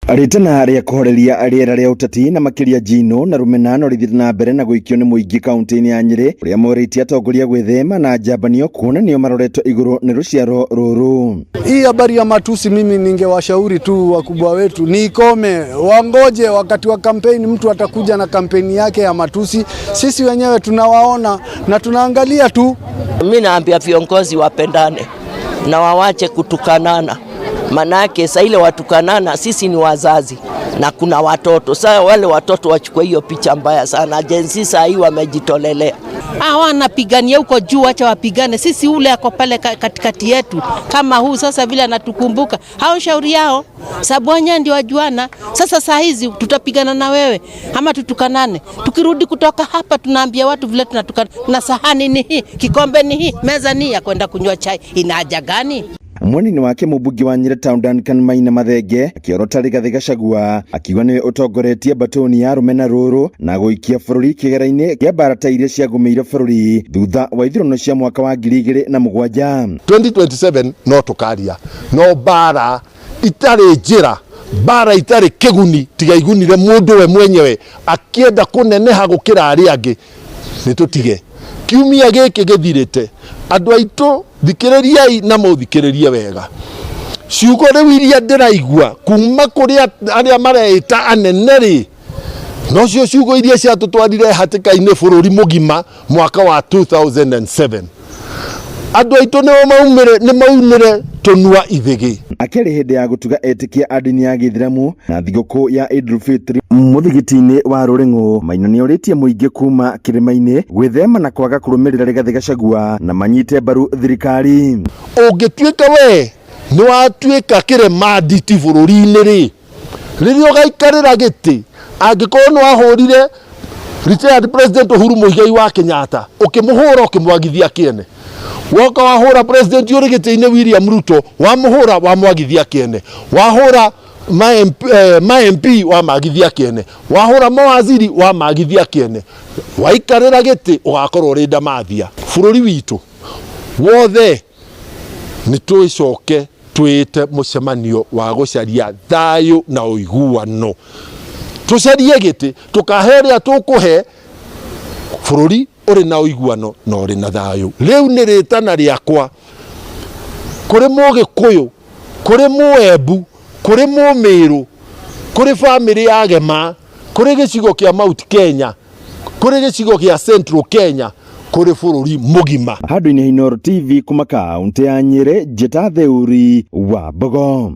Ritana ria kuhoreria riera ria uteti na makiria Njino na Rumenano rithire na mbere na guikio ni muingi kaunti-ini ya Nyeri uria moritie atongoria gwithema na njambanio kuona nio maroretwo iguru ni ruciaro ruru. Hii habari ya matusi mimi ningewashauri tu wakubwa wetu ni ikome, wangoje wakati wa kampeni, mtu atakuja na kampeni yake ya matusi. Sisi wenyewe tunawaona na tunaangalia tu. Mimi naambia viongozi wapendane na wawache kutukanana. Manake saa ile watukanana, sisi ni wazazi na kuna watoto. Sasa wale watoto wachukue hiyo picha mbaya sana. Jensi saa hii wamejitolelea. Wanapigania huko juu, acha wapigane. Sisi ule ako pale katikati yetu kama huu sasa vile anatukumbuka. Hao shauri yao. Sabwanya ndio wajuana. Sasa saa hizi tutapigana na wewe ama tutukanane. Tukirudi kutoka hapa tunaambia watu vile tunatukana. Na sahani ni hii, kikombe ni hii, meza ni ya kwenda kunywa chai. Ina haja gani? Mwani wake mubunge wa Nyeri Town Duncan Maina Mathenge akiorota Rigathi Gachagua akiuga niwe utongoretie batoni ya rumena ruru na guikia bururi kigera-ini kia mbarata iria ciagumiire bururi thutha wa ithurano cia mwaka wa 2007. 2027 no tukaria no bara itari njira, bara itari kiguni tiga igunire mundu we mwenyewe akienda kuneneha gukira aria angi ni tutige. Kiumia giki githirite andu aitu thikiririai na muthikiririe wega. Ciugo riu iria ndiraigua kuma kuria aria mareita anene ri no cio ciugo iria ciatutwarire hatika-ini bururi mugima mwaka wa 2007. Andu aitu ni maumire tunua ithigi. Akiri hindi ya gutuga etikia adini ya Githiramu na thiguku ya Idul Fitri muthigiti-ini wa Ruring'u, Maina ni oritie muingi kuma kirima-ini gwithema na kwaga kurumirira Rigathi Gachagua na manyite mbaru thirikari. Ungituika we ni watuika kirema nditi bururi-ini ri ririo gaikarira giti angikorwo no ahurire retired president Uhuru Muigai wa Kenyatta ukimuhura ukimwagithia kiene, woka wahura president yuri giti-ini William Ruto wamuhura wamwagithia kiene, wahura ma MP wamagithia kiene, wahura mawaziri wamagithia kiene, waikarira giti ugakorwo ri ndamathia. Bururi witu wothe ni twicoke twite mucemanio wa gucaria thayu na uiguano, tucarie giti tukaheria tukuhe bururi uri na uiguano na uri na thayu. Riu ni ritana riakwa kuri Mugikuyu, kuri Muembu, kuri Mumiru, kuri family ya Gema, kuri gicigo kia Mount Kenya, kuri gicigo kia Central Kenya, kuri bururi mugima. Handu-ini Inooro TV kuma kaunti ya Nyeri, Njeta Theuri wa Mbogo.